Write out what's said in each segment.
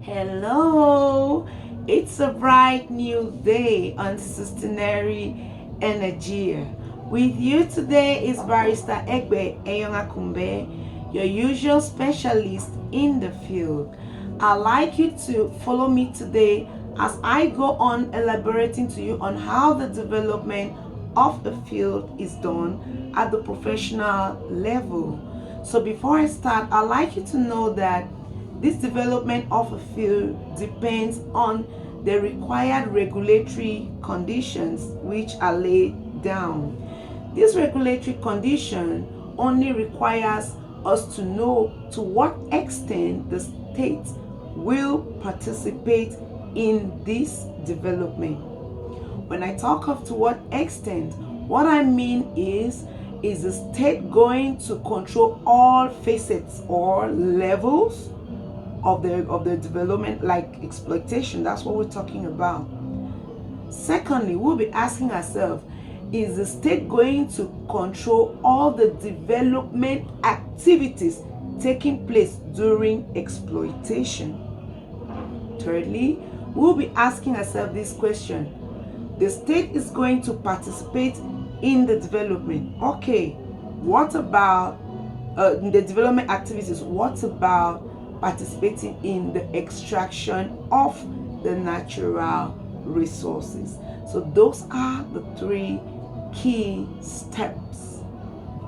Hello, it's a bright new day on Sustainary Energy. With you today is Barrister Egbe Eyongakumbe, your usual specialist in the field. I'd like you to follow me today as I go on elaborating to you on how the development of the field is done at the professional level. So before I start, I'd like you to know that this development of a field depends on the required regulatory conditions which are laid down. This regulatory condition only requires us to know to what extent the state will participate in this development. When I talk of to what extent, what I mean is the state going to control all facets or levels of the development, like exploitation? That's what we're talking about. Secondly, we'll be asking ourselves, is the state going to control all the development activities taking place during exploitation? Thirdly, we'll be asking ourselves this question: the state is going to participate in the development. Okay, what about the development activities? What about participating in the extraction of the natural resources? So those are the three key steps.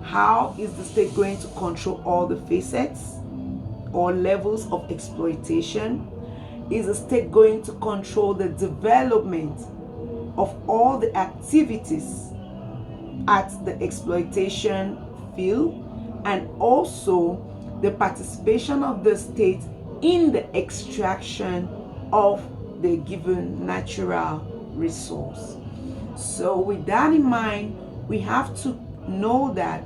How is the state going to control all the facets or levels of exploitation? Is the state going to control the development of all the activities at the exploitation field, and also the participation of the state in the extraction of the given natural resource? So with that in mind, we have to know that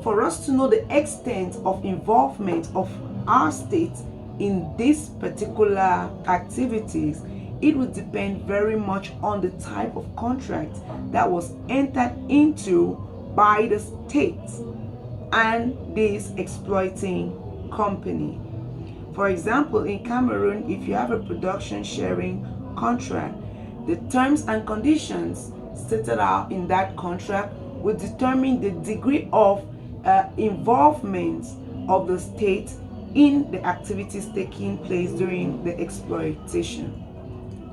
for us to know the extent of involvement of our state in these particular activities, it would depend very much on the type of contract that was entered into by the state and this exploiting company. For example, in Cameroon, if you have a production sharing contract, the terms and conditions stated out in that contract will determine the degree of involvement of the state in the activities taking place during the exploitation.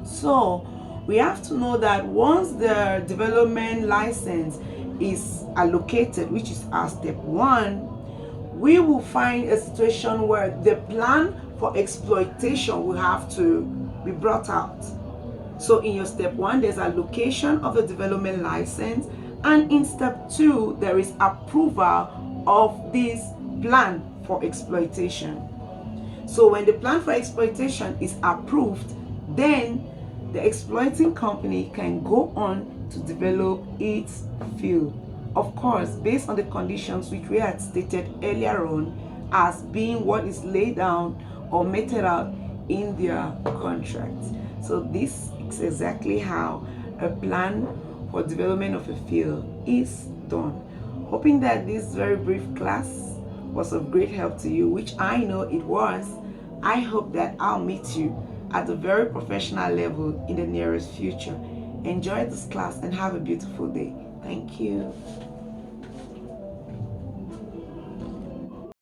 So we have to know that once the development license is allocated, which is our step one, we will find a situation where the plan for exploitation will have to be brought out. So in your step one, there's allocation of the development license, and in step two, there is approval of this plan for exploitation. So when the plan for exploitation is approved, then the exploiting company can go on to develop its field. Of course, based on the conditions which we had stated earlier on as being what is laid down or meted out in their contract. So this is exactly how a plan for development of a field is done. Hoping that this very brief class was of great help to you, which I know it was. I hope that I'll meet you at a very professional level in the nearest future. Enjoy this class and have a beautiful day. Thank you.